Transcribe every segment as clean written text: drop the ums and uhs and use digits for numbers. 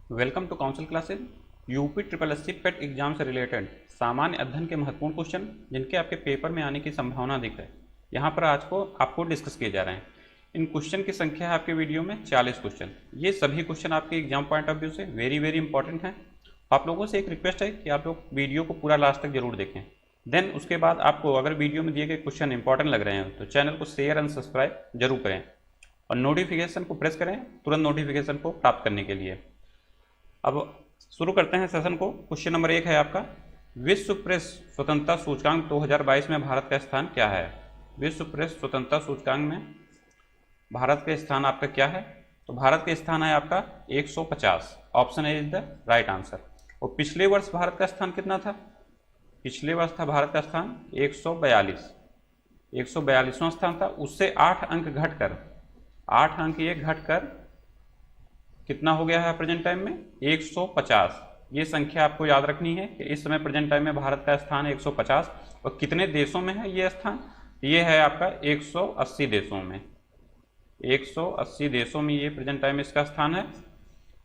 Welcome to council classes. UP triple S C PET exam से related सामान्य अध्ययन के महत्वपूर्ण क्वेश्चन जिनके आपके पेपर में आने की संभावना अधिक है, यहाँ पर आज को आपको डिस्कस किए जा रहे हैं। इन क्वेश्चन की संख्या है आपके वीडियो में 40 क्वेश्चन। ये सभी क्वेश्चन आपके एग्जाम पॉइंट ऑफ व्यू से वेरी इंपॉर्टेंट हैं। आप लोगों से एक रिक्वेस्ट है कि आप लोग वीडियो को पूरा लास्ट तक जरूर देखें। देन उसके बाद आपको अगर वीडियो में दिए गए क्वेश्चन इंपॉर्टेंट लग रहे हैं तो चैनल को शेयर एंड सब्सक्राइब जरूर करें और नोटिफिकेशन को प्रेस करें तुरंत नोटिफिकेशन को प्राप्त करने के लिए। अब शुरू करते हैं सेशन को। क्वेश्चन नंबर 1 है आपका, विश्व प्रेस स्वतंत्रता सूचकांक 2022 में भारत का स्थान क्या है? विश्व प्रेस स्वतंत्रता सूचकांक में भारत का स्थान आपका क्या है? तो भारत का स्थान है आपका 150। Option A is the right answer. और पिछले वर्ष भारत का स्थान कितना था? पिछले वर्ष था भारत का स्थान 142वां स्थान था। उससे 8 अंक घटकर 8 अंक ये घटकर कितना हो गया है प्रेजेंट टाइम में? 150। ये संख्या आपको याद रखनी है कि इस समय प्रेजेंट टाइम में भारत का स्थान 150 और कितने देशों में है ये स्थान? ये है आपका 180 देशों में। 180 देशों में ये प्रेजेंट टाइम में इसका स्थान है।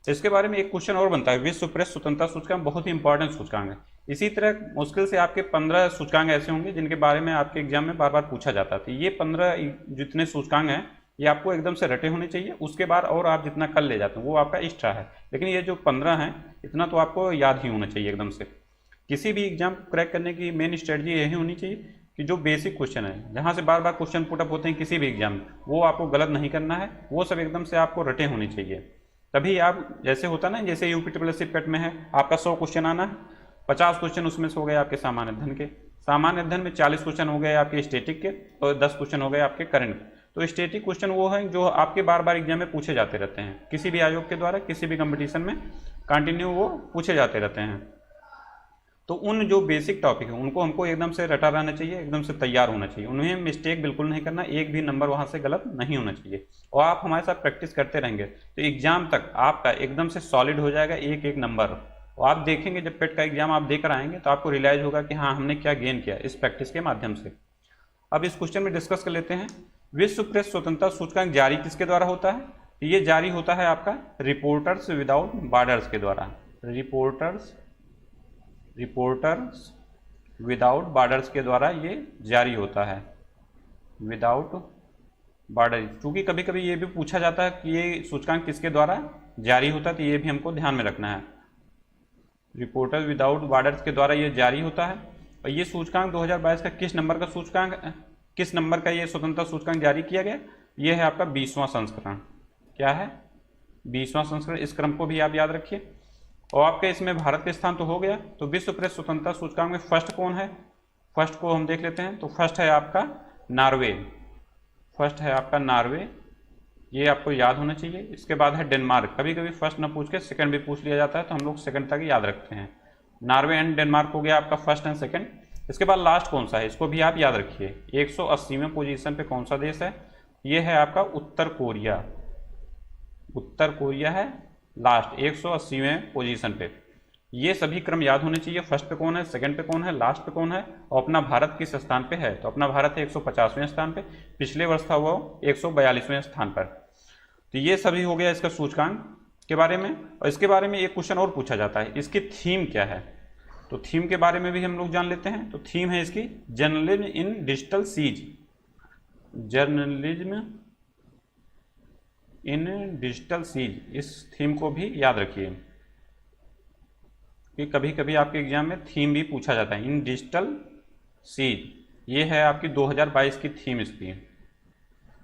इसके बारे में एक क्वेश्चन और बनता है। विश्व प्रेस स्वतंत्रता सूचकांक बहुत ही इंपॉर्टेंट सूचकांक है। इसी तरह मुश्किल से आपके 15 सूचकांक ऐसे होंगे जिनके बारे में आपके एग्जाम में बार बार पूछा जाता है। तो ये 15 जितने सूचकांक हैं ये आपको एकदम से रटे होने चाहिए। उसके बाद और आप जितना कल ले जाते हैं वो आपका एक्स्ट्रा है, लेकिन ये जो 15 हैं इतना तो आपको याद ही होना चाहिए एकदम से। किसी भी एग्जाम क्रैक करने की मेन स्ट्रेटजी यही होनी चाहिए कि जो बेसिक क्वेश्चन है, जहाँ से बार बार क्वेश्चन पुटअप होते हैं किसी भी एग्जाम में, वो आपको गलत नहीं करना है, वो सब एकदम से आपको रटे होने चाहिए। तभी आप, जैसे होता ना, जैसे यूपी ट्रिपल एस सी पेट में है आपका 100 क्वेश्चन आना है, 50 क्वेश्चन उसमें से हो गए आपके सामान्य अध्ययन के, सामान्य अध्ययन में 40 क्वेश्चन हो गए आपके स्टैटिक के और 10 क्वेश्चन हो गए आपके करंट के। तो स्टैटिक क्वेश्चन वो है जो आपके बार बार एग्जाम में पूछे जाते रहते हैं, किसी भी आयोग के द्वारा किसी भी कंपटीशन में कंटिन्यू वो पूछे जाते रहते हैं। तो उन जो बेसिक टॉपिक है उनको हमको एकदम से रटा रहना चाहिए, एकदम से तैयार होना चाहिए, उन्हें मिस्टेक बिल्कुल नहीं करना, एक भी नंबर वहाँ से गलत नहीं होना चाहिए। और आप हमारे साथ प्रैक्टिस करते रहेंगे तो एग्जाम तक आपका एकदम से सॉलिड हो जाएगा एक एक नंबर। और आप देखेंगे जब पेट का एग्जाम आप देकर आएंगे तो आपको रियलाइज होगा कि हाँ हमने क्या गेन किया इस प्रैक्टिस के माध्यम से। अब इस क्वेश्चन में डिस्कस कर लेते हैं। विश्व प्रेस स्वतंत्रता सूचकांक जारी किसके द्वारा होता है? ये जारी होता है आपका रिपोर्टर्स विदाउट बॉर्डर्स के द्वारा। रिपोर्टर्स विदाउट बॉर्डर्स के द्वारा ये जारी होता है, विदाउट बॉर्डर। क्योंकि कभी कभी ये भी पूछा जाता है कि ये सूचकांक किसके द्वारा जारी होता है, तो ये भी हमको ध्यान में रखना है। रिपोर्टर्स विदाउट बॉर्डर्स के द्वारा ये जारी होता है। और ये सूचकांक 2022 का किस नंबर का सूचकांक, किस नंबर का ये स्वतंत्रता सूचकांक जारी किया गया? ये है आपका 20वां संस्करण। क्या है? 20वां संस्करण। इस क्रम को भी आप याद रखिए। और आपके इसमें भारत का स्थान तो हो गया। तो विश्व प्रेस स्वतंत्रता सूचकांक में फर्स्ट कौन है? फर्स्ट को हम देख लेते हैं। तो फर्स्ट है आपका नॉर्वे। फर्स्ट है आपका नॉर्वे, ये आपको याद होना चाहिए। इसके बाद है डेनमार्क। कभी कभी फर्स्ट न पूछ के सेकंड भी पूछ लिया जाता है तो हम लोग सेकंड तक याद रखते हैं। नॉर्वे एंड डेनमार्क हो गया आपका फर्स्ट एंड सेकंड। इसके बाद लास्ट कौन सा है इसको भी आप याद रखिए। 180वें पोजीशन पे कौन सा देश है? ये है आपका उत्तर कोरिया। उत्तर कोरिया है लास्ट 180वें पोजीशन पे। ये सभी क्रम याद होने चाहिए। फर्स्ट पे कौन है, सेकंड पे कौन है, लास्ट पे कौन है और अपना भारत किस स्थान पे है? तो अपना भारत है 150वें स्थान पे। पिछले वर्ष था वो 142वें स्थान पर। तो ये सभी हो गया इसका सूचकांक के बारे में। और इसके बारे में एक क्वेश्चन और पूछा जाता है, इसकी थीम क्या है? तो थीम के बारे में भी हम लोग जान लेते हैं। तो थीम है इसकी journalism in digital seas. Journalism in digital seas, इस थीम को भी याद रखिए कि कभी कभी आपके एग्जाम में थीम भी पूछा जाता है। इन डिजिटल सीज, ये है आपकी 2022 की थीम इसकी।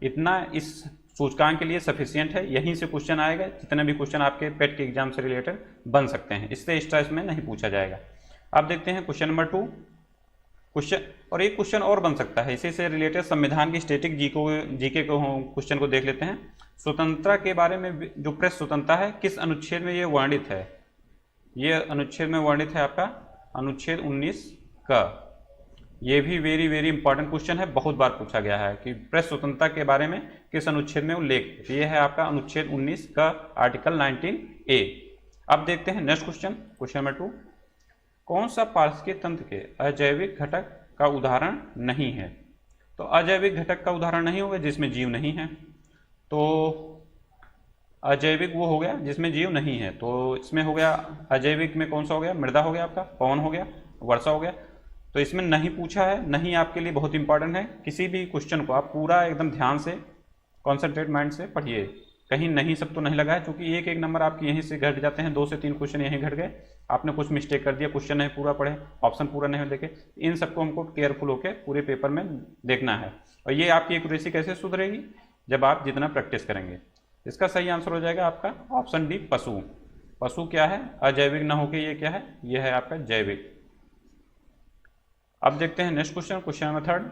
इतना इस सूचकांक के लिए सफिशियंट है। यहीं से क्वेश्चन आएगा, जितने भी क्वेश्चन आपके पेट के एग्जाम से रिलेटेड बन सकते हैं, इससे एक्स्ट्रा इसमें नहीं पूछा जाएगा। अब देखते हैं क्वेश्चन नंबर 2 क्वेश्चन। और एक क्वेश्चन और बन सकता है इसी से रिलेटेड, संविधान की स्टैटिक जीके को क्वेश्चन को देख लेते हैं। स्वतंत्रता के बारे में जो प्रेस स्वतंत्रता है किस अनुच्छेद में ये वर्णित है? ये अनुच्छेद में वर्णित है आपका अनुच्छेद 19 का। ये भी वेरी इंपॉर्टेंट क्वेश्चन है, बहुत बार पूछा गया है कि प्रेस स्वतंत्रता के बारे में किस अनुच्छेद में उल्लेख। तो ये है आपका अनुच्छेद 19 का आर्टिकल 19A। अब देखते हैं नेक्स्ट क्वेश्चन, क्वेश्चन नंबर 2। कौन सा पारिस्थितिक तंत्र के अजैविक घटक का उदाहरण नहीं है? तो अजैविक घटक का उदाहरण नहीं होगा जिसमें जीव नहीं है। तो अजैविक वो हो गया जिसमें जीव नहीं है, तो इसमें हो गया अजैविक में कौन सा हो गया, मृदा हो गया आपका, पवन हो गया, वर्षा हो गया। तो इसमें नहीं पूछा है, नहीं आपके लिए बहुत इंपॉर्टेंट है। किसी भी क्वेश्चन को आप पूरा एकदम ध्यान से कॉन्सेंट्रेट माइंड से पढ़िए, कहीं नहीं सब तो नहीं लगा है, क्योंकि एक एक नंबर आपके यहीं से घट जाते हैं, 2 से 3 क्वेश्चन यहीं घट गए, आपने कुछ मिस्टेक कर दिया, क्वेश्चन नहीं पूरा पढ़े, ऑप्शन पूरा नहीं देखे। इन सबको हमको केयरफुल होकर पूरे पेपर में देखना है। और ये आपकी एक्यूरेसी कैसे सुधरेगी, जब आप जितना प्रैक्टिस करेंगे। इसका सही आंसर हो जाएगा आपका ऑप्शन डी, पशु। पशु क्या है, अजैविक ना होकर ये क्या है, ये है आपका जैविक। अब देखते हैं नेक्स्ट क्वेश्चन, क्वेश्चन नंबर 3।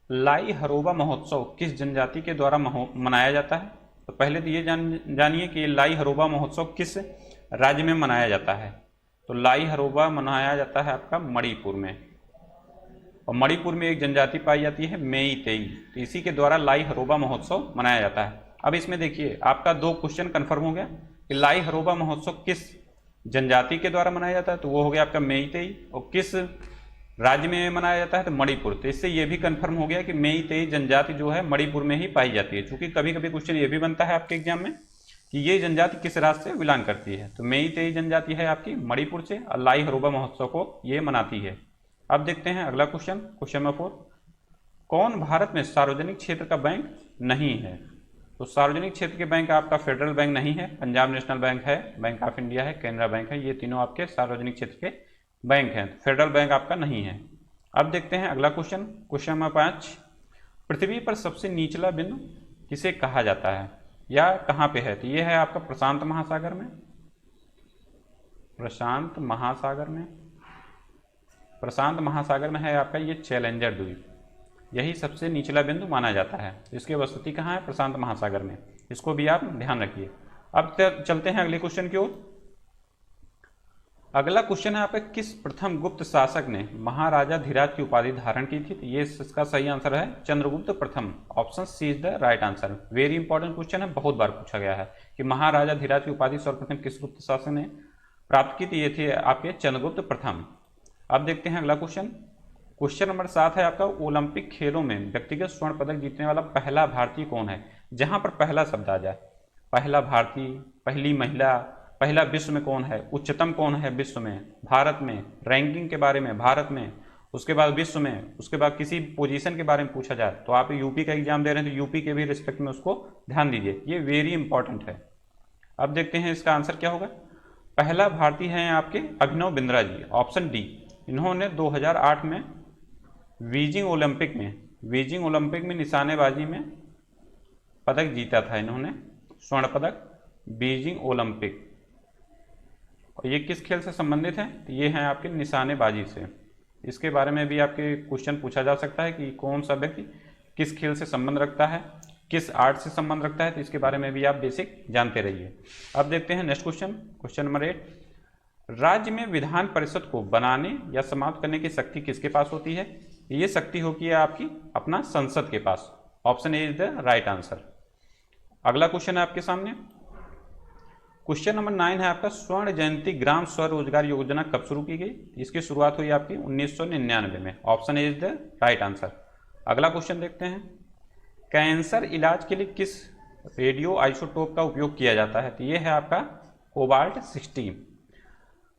लाई हरोबा महोत्सव किस जनजाति के द्वारा मनाया जाता है? तो पहले तो ये जानिए कि लाई हरोबा महोत्सव किस राज्य में मनाया जाता है। तो लाई हरोबा मनाया जाता है आपका मणिपुर में, और मणिपुर में एक जनजाति पाई जाती है मेईतेई, तो इसी के द्वारा लाई हरोबा महोत्सव मनाया जाता है। अब इसमें देखिए आपका 2 क्वेश्चन कन्फर्म हो गया कि लाई हरोबा महोत्सव किस जनजाति के द्वारा मनाया जाता है, तो वो हो गया आपका मेईतेई, और किस राज्य में मनाया जाता है तो मणिपुर। तो इससे ये भी कंफर्म हो गया कि मेईतेई जनजाति जो है मणिपुर में ही पाई जाती है, क्योंकि कभी कभी क्वेश्चन ये भी बनता है आपके एग्जाम में कि ये जनजाति किस राज्य से बिलोंग करती है। तो मेईतेई जनजाति है आपकी मणिपुर से, और लाई हरोबा महोत्सव को ये मनाती है। अब देखते हैं अगला क्वेश्चन, क्वेश्चन नंबर 4। कौन भारत में सार्वजनिक क्षेत्र का बैंक नहीं है? तो सार्वजनिक क्षेत्र के बैंक आपका फेडरल बैंक नहीं है, पंजाब नेशनल बैंक है, बैंक ऑफ इंडिया है, केनरा बैंक है, ये तीनों आपके सार्वजनिक क्षेत्र के बैंक हैं, फेडरल बैंक आपका नहीं है। अब देखते हैं अगला क्वेश्चन, क्वेश्चन नंबर 5। पृथ्वी पर सबसे निचला बिंदु किसे कहा जाता है या कहाँ पे है? तो ये है आपका प्रशांत महासागर में, प्रशांत महासागर में है आपका ये चैलेंजर द्वीप, यही सबसे निचला बिंदु माना जाता है। इसकी वसति कहाँ है? प्रशांत महासागर में, इसको भी आप ध्यान रखिए। अब चलते हैं अगले क्वेश्चन की ओर। अगला क्वेश्चन है आपका, किस प्रथम गुप्त शासक ने महाराजा धीराज की उपाधि धारण की थी? तो ये इसका सही आंसर है चंद्रगुप्त प्रथम, option C is the right answer. Very important question है, बहुत बार पूछा गया है कि महाराजा धीराज की उपाधि सर्वप्रथम किस गुप्त शासक ने प्राप्त की थी? ये थे आपके चंद्रगुप्त प्रथम। अब देखते हैं अगला क्वेश्चन, क्वेश्चन नंबर 7 है आपका, ओलंपिक खेलों में व्यक्तिगत स्वर्ण पदक जीतने वाला पहला भारतीय कौन है? जहां पर पहला शब्द आ जाए, पहला भारतीय, पहली महिला, पहला विश्व में कौन है, उच्चतम कौन है विश्व में, भारत में, रैंकिंग के बारे में भारत में, उसके बाद विश्व में, उसके बाद किसी पोजीशन के बारे में पूछा जाए, तो आप यूपी का एग्जाम दे रहे हैं तो यूपी के भी रिस्पेक्ट में उसको ध्यान दीजिए, ये वेरी इंपॉर्टेंट है। अब देखते हैं इसका आंसर क्या होगा। पहला भारतीय हैं आपके अभिनव बिंद्रा जी, ऑप्शन डी। इन्होंने 2008 में बीजिंग ओलंपिक में निशानेबाजी में पदक जीता था, इन्होंने स्वर्ण पदक, बीजिंग ओलंपिक। और ये किस खेल से संबंधित हैं? तो ये हैं आपके निशानेबाजी से। इसके बारे में भी आपके क्वेश्चन पूछा जा सकता है कि कौन सा व्यक्ति किस खेल से संबंध रखता है, किस आर्ट से संबंध रखता है, तो इसके बारे में भी आप बेसिक जानते रहिए। अब देखते हैं नेक्स्ट क्वेश्चन, क्वेश्चन नंबर 8। राज्य में विधान परिषद को बनाने या समाप्त करने की शक्ति किसके पास होती है? ये शक्ति होती है आपकी अपना संसद के पास, option A is the right answer. अगला क्वेश्चन है आपके सामने, क्वेश्चन नंबर 9 है आपका, स्वर्ण जयंती ग्राम स्वरोजगार योजना कब शुरू की गई? इसकी शुरुआत हुई आपकी 1999 में, option A is the right answer. अगला क्वेश्चन देखते हैं, कैंसर इलाज के लिए किस रेडियो आइसोटोप का उपयोग किया जाता है? तो ये है आपका कोबाल्ट 60।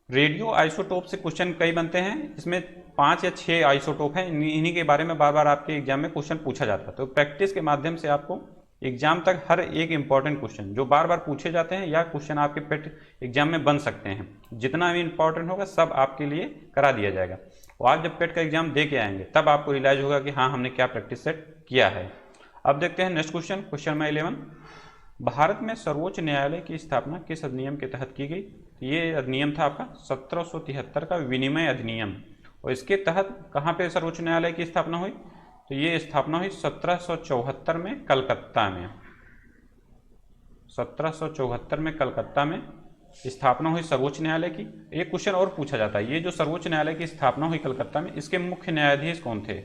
रेडियो आइसोटोप से क्वेश्चन कई बनते हैं, इसमें 5 या 6 आइसोटोप हैं, इन्हीं के बारे में बार बार आपके एग्जाम में क्वेश्चन पूछा जाता है। तो प्रैक्टिस के माध्यम से आपको एग्जाम तक हर एक इंपॉर्टेंट क्वेश्चन जो बार बार पूछे जाते हैं या क्वेश्चन आपके पेट एग्जाम में बन सकते हैं, जितना भी इंपॉर्टेंट होगा सब आपके लिए करा दिया जाएगा। और आप जब पेट का एग्जाम दे के आएंगे तब आपको रियलाइज होगा कि हाँ हमने क्या प्रैक्टिस सेट किया है। अब देखते हैं next question, question number 11। Bharat में सर्वोच्च न्यायालय की स्थापना किस अधिनियम के तहत की गई? ये अधिनियम था आपका 1773 का विनिमय अधिनियम, और इसके तहत कहाँ पे सर्वोच्च न्यायालय की स्थापना हुई? तो ये स्थापना हुई 1774 में कलकत्ता में, 1774 में कलकत्ता में स्थापना हुई सर्वोच्च न्यायालय की। एक क्वेश्चन और पूछा जाता है, ये जो सर्वोच्च न्यायालय की स्थापना हुई कलकत्ता में, इसके मुख्य न्यायाधीश कौन थे?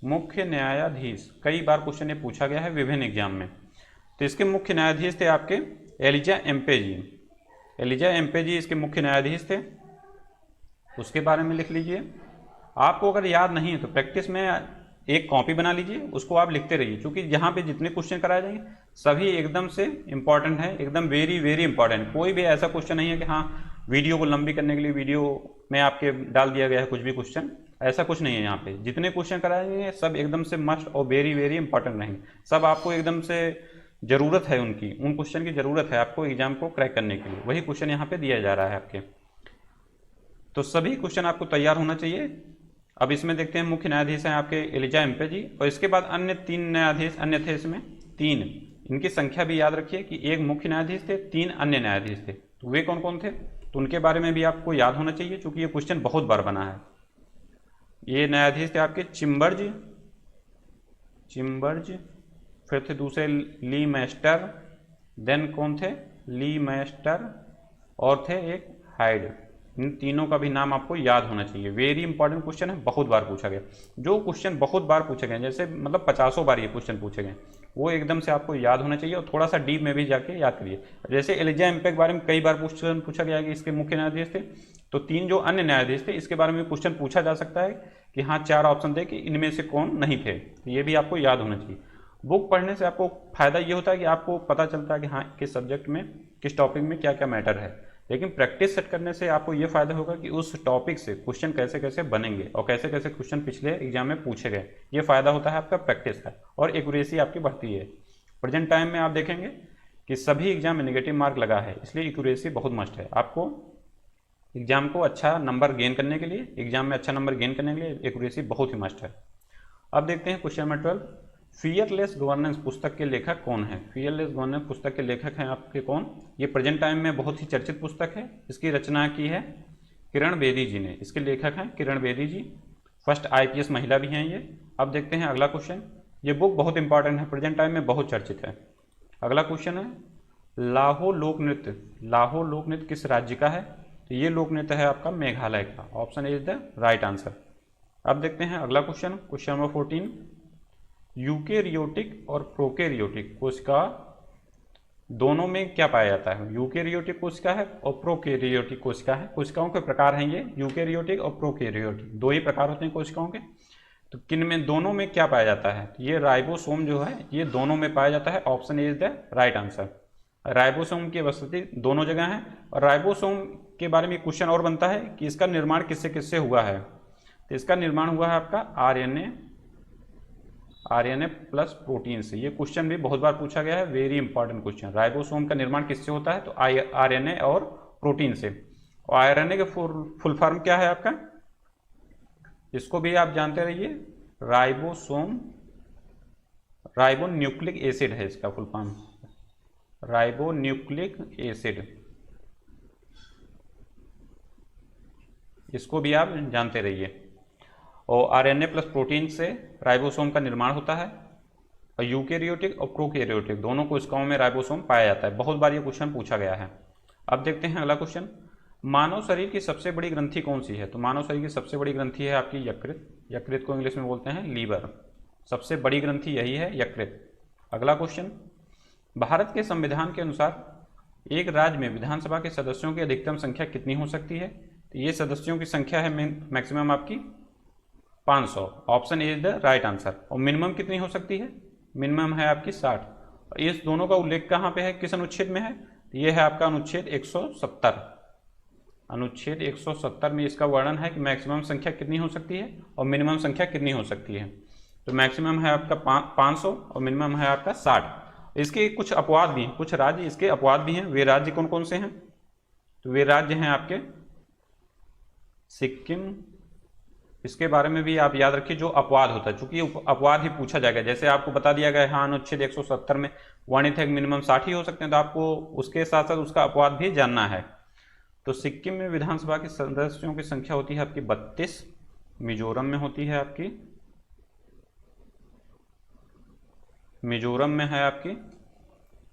मुख्य न्यायाधीश कई बार क्वेश्चन ये पूछा गया है विभिन्न एग्जाम में। तो इसके मुख्य न्यायाधीश थे आपके एलिजा एम्पे जी, एलिजा एम्पे जी इसके मुख्य न्यायाधीश थे, उसके बारे में लिख लीजिए। आपको अगर याद नहीं है तो प्रैक्टिस में एक कॉपी बना लीजिए, उसको आप लिखते रहिए, क्योंकि यहाँ पे जितने क्वेश्चन कराए जाएंगे सभी एकदम से इंपॉर्टेंट है, एकदम वेरी वेरी इंपॉर्टेंट। कोई भी ऐसा क्वेश्चन नहीं है कि हाँ वीडियो को लंबी करने के लिए वीडियो में आपके डाल दिया गया है कुछ भी क्वेश्चन, ऐसा कुछ नहीं है। यहाँ पे जितने क्वेश्चन कराए जाएंगे सब एकदम से मस्ट और वेरी वेरी इंपॉर्टेंट रहेंगे, सब आपको एकदम से ज़रूरत है उनकी, उन क्वेश्चन की ज़रूरत है आपको एग्जाम को क्रैक करने के लिए, वही क्वेश्चन यहाँ पे दिया जा रहा है आपके। तो सभी क्वेश्चन आपको तैयार होना चाहिए। अब इसमें देखते हैं मुख्य न्यायाधीश हैं आपके एलिजा एम्पे जी, और इसके बाद अन्य 3 न्यायाधीश अन्य थे इसमें 3, इनकी संख्या भी याद रखिए कि एक मुख्य न्यायाधीश थे, 3 अन्य न्यायाधीश थे। तो वे कौन कौन थे, तो उनके बारे में भी आपको याद होना चाहिए, क्योंकि ये क्वेश्चन बहुत बार बना है। ये न्यायाधीश थे आपके चिम्बर्ज, फिर थे दूसरे ली मैस्टर, देन कौन थे ली मैस्टर, और थे एक हाइड। इन तीनों का भी नाम आपको याद होना चाहिए। वेरी इंपॉर्टेंट क्वेश्चन है, बहुत बार पूछा गया। जो क्वेश्चन बहुत बार पूछे गए, जैसे मतलब 50 बार ये क्वेश्चन पूछे गए, वो एकदम से आपको याद होना चाहिए, और थोड़ा सा डीप में भी जाके याद करिए। जैसे एलिजा एम्पे के बारे में कई बार पूछा गया कि इसके मुख्य न्यायाधीश थे, तो 3 जो अन्य न्यायाधीश थे इसके बारे में क्वेश्चन पूछा जा सकता है कि हाँ 4 ऑप्शन थे कि इनमें से कौन नहीं थे, तो ये भी आपको याद होना चाहिए। बुक पढ़ने से आपको फायदा ये होता है कि आपको पता चलता है कि हाँ किस सब्जेक्ट में किस टॉपिक में क्या क्या मैटर है, लेकिन प्रैक्टिस सेट करने से आपको ये फायदा होगा कि उस टॉपिक से क्वेश्चन कैसे कैसे बनेंगे और कैसे कैसे क्वेश्चन पिछले एग्जाम में पूछे गए, ये फायदा होता है आपका प्रैक्टिस का, और एक्यूरेसी आपकी बढ़ती है। प्रेजेंट टाइम में आप देखेंगे कि सभी एग्जाम में नेगेटिव मार्क लगा है, इसलिए एक्यूरेसी बहुत मस्ट है। आपको एग्जाम को अच्छा नंबर गेन करने के लिए, एग्जाम में अच्छा नंबर गेन करने के लिए एक्यूरेसी बहुत ही मस्ट है। अब देखते हैं क्वेश्चन नंबर 12, फियरलेस गवर्नेंस पुस्तक के लेखक कौन है। फियरलेस गवर्नेंस पुस्तक के लेखक हैं आपके कौन, ये प्रेजेंट टाइम में बहुत ही चर्चित पुस्तक है, इसकी रचना की है किरण बेदी जी ने, इसके लेखक हैं किरण बेदी जी, फर्स्ट IPS महिला भी हैं ये। अब देखते हैं अगला क्वेश्चन, ये बुक बहुत इंपॉर्टेंट है, प्रेजेंट टाइम में बहुत चर्चित है। अगला क्वेश्चन है लाहो लोक नृत्य किस राज्य का है, तो ये लोक नृत्य है आपका मेघालय का, option is the right answer. अब देखते हैं अगला क्वेश्चन, क्वेश्चन नंबर 14, यूकेरियोटिक और प्रोकैरियोटिक कोशिका दोनों में क्या पाया जाता है। यूकेरियोटिक कोशिका है और प्रोकैरियोटिक कोशिका है, कोशिकाओं के प्रकार हैं ये, यूकेरियोटिक और प्रोकैरियोटिक, 2 ही प्रकार होते हैं कोशिकाओं के। तो किन में दोनों में क्या पाया जाता है, ये राइबोसोम जो है ये दोनों में पाया जाता है, option is the right answer. Ribosome की उपस्थिति दोनों जगह है, और राइबोसोम के बारे में क्वेश्चन और बनता है कि इसका निर्माण किससे किससे हुआ है, तो इसका निर्माण हुआ है आपका RNA प्लस प्रोटीन से। ये क्वेश्चन भी बहुत बार पूछा गया है, वेरी इंपॉर्टेंट क्वेश्चन। राइबोसोम का निर्माण किससे होता है, तो RNA और प्रोटीन से। और RNA का फुल फॉर्म क्या है आपका, इसको भी आप जानते रहिए, राइबोन्यूक्लिक एसिड है इसका फुल फॉर्म, राइबोन्यूक्लिक एसिड, इसको भी आप जानते रहिए। और RNA प्लस प्रोटीन से राइबोसोम का निर्माण होता है, और यूकेरियोटिक और प्रोकैरियोटिक दोनों कोशिकाओं में राइबोसोम पाया जाता है। बहुत बार ये क्वेश्चन पूछा गया है। अब देखते हैं अगला क्वेश्चन, मानव शरीर की सबसे बड़ी ग्रंथि कौन सी है, तो मानव शरीर की सबसे बड़ी ग्रंथि है आपकी यकृत, यकृत को इंग्लिश में बोलते हैं लीवर, सबसे बड़ी ग्रंथि यही है यकृत। अगला क्वेश्चन, भारत के संविधान के अनुसार एक राज्य में विधानसभा के सदस्यों की अधिकतम संख्या कितनी हो सकती है, तो ये सदस्यों की संख्या है मैक्सिमम आपकी 500, option A is the right answer. और मिनिमम कितनी हो सकती है, मिनिमम है आपकी 60। इस दोनों का उल्लेख कहाँ पे है, किस अनुच्छेद में है, ये है आपका अनुच्छेद 170। अनुच्छेद 170 में इसका वर्णन है कि मैक्सिमम संख्या कितनी हो सकती है और मिनिमम संख्या कितनी हो सकती है। तो मैक्सिमम है आपका 500 और मिनिमम है आपका 60। इसके कुछ अपवाद भी हैं, कुछ राज्य इसके अपवाद भी हैं। वे राज्य कौन कौन से हैं, तो वे राज्य हैं आपके सिक्किम, इसके बारे में भी आप याद रखिए जो अपवाद होता है, चूंकि अपवाद ही पूछा जाएगा। जैसे आपको बता दिया गया है हाँ अनुच्छेद 170 में वर्णित है मिनिमम 60 ही हो सकते हैं, तो आपको उसके साथ साथ उसका अपवाद भी जानना है। तो सिक्किम में विधानसभा के सदस्यों की संख्या होती है आपकी 32, मिजोरम में होती है आपकी, मिजोरम में है आपकी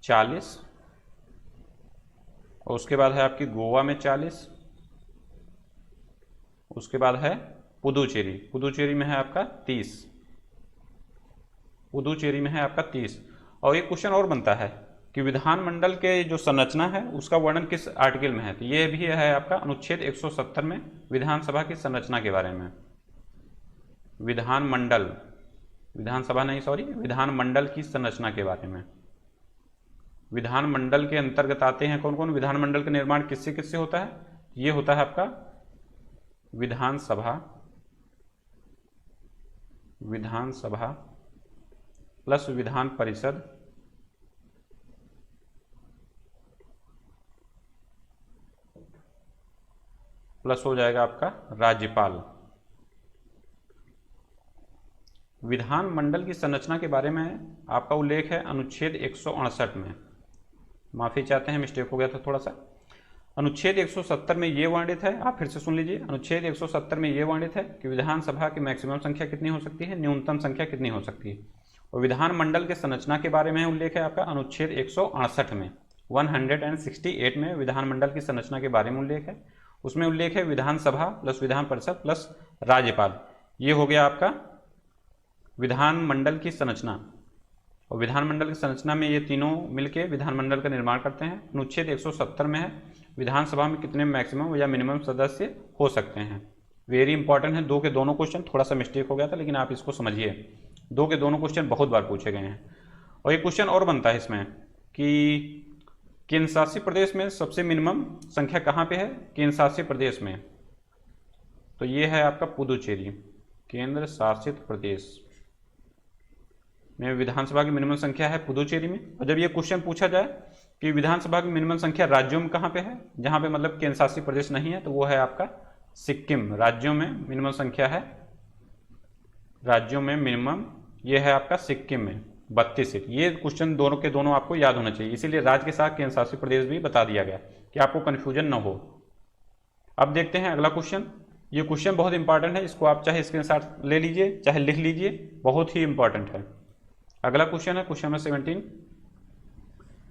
40, और उसके बाद है आपकी गोवा में 40, उसके बाद है पुदुचेरी, पुदुचेरी में है आपका 30, पुदुचेरी में है आपका 30। और एक क्वेश्चन और बनता है कि विधानमंडल के जो संरचना है उसका वर्णन किस आर्टिकल में है, तो ये भी है आपका अनुच्छेद 170 में विधानसभा की संरचना के बारे में। विधानमंडल विधानसभा नहीं, सॉरी, विधानमंडल की संरचना के बारे में। विधानमंडल के अंतर्गत आते हैं कौन कौन? विधानमंडल का निर्माण किससे किससे होता है? ये होता है आपका विधानसभा, विधानसभा प्लस विधान परिषद प्लस हो जाएगा आपका राज्यपाल। विधानमंडल की संरचना के बारे में आपका उल्लेख है अनुच्छेद 168 में। माफी चाहते हैं, मिस्टेक हो गया था थोड़ा सा। अनुच्छेद 170 में ये वर्णित है, आप फिर से सुन लीजिए। अनुच्छेद 170 में ये वर्णित है कि विधानसभा की मैक्सिमम संख्या कितनी हो सकती है, न्यूनतम संख्या कितनी हो सकती है। और विधानमंडल के संरचना के बारे में उल्लेख है आपका अनुच्छेद 168 में, 168 में विधानमंडल की संरचना के बारे में उल्लेख है। उसमें उल्लेख है विधानसभा प्लस विधान परिषद प्लस राज्यपाल। ये हो गया आपका विधानमंडल की संरचना। और विधानमंडल की संरचना में ये तीनों मिलके विधानमंडल का निर्माण करते हैं। अनुच्छेद 170 में है विधानसभा में कितने मैक्सिमम या मिनिमम सदस्य हो सकते हैं। वेरी इंपॉर्टेंट है, दो के दोनों क्वेश्चन, थोड़ा सा मिस्टेक हो गया था लेकिन आप इसको समझिए, दो के दोनों क्वेश्चन बहुत बार पूछे गए हैं। और एक क्वेश्चन और बनता है इसमें कि केंद्र शासित प्रदेश में सबसे मिनिमम संख्या कहाँ पे है? केंद्र शासित प्रदेश में, तो ये है आपका पुदुचेरी। केंद्र शासित प्रदेश में विधानसभा की मिनिमम संख्या है पुदुचेरी में। और जब ये क्वेश्चन पूछा जाए कि विधानसभा की मिनिमम संख्या राज्यों में कहाँ पे है, जहाँ पे मतलब केंद्र शासित प्रदेश नहीं है, तो वो है आपका सिक्किम। राज्यों में मिनिमम संख्या है, राज्यों में मिनिमम ये है आपका सिक्किम में 32 सीट। ये क्वेश्चन दोनों के दोनों आपको याद होना चाहिए, इसीलिए राज्य के साथ केंद्र शासित प्रदेश भी बता दिया गया कि आपको कन्फ्यूजन न हो। अब देखते हैं अगला क्वेश्चन। ये क्वेश्चन बहुत इंपॉर्टेंट है, इसको आप चाहे स्क्रीनशॉट ले लीजिए चाहे लिख लीजिए, बहुत ही इंपॉर्टेंट है। अगला क्वेश्चन है क्वेश्चन नंबर 17।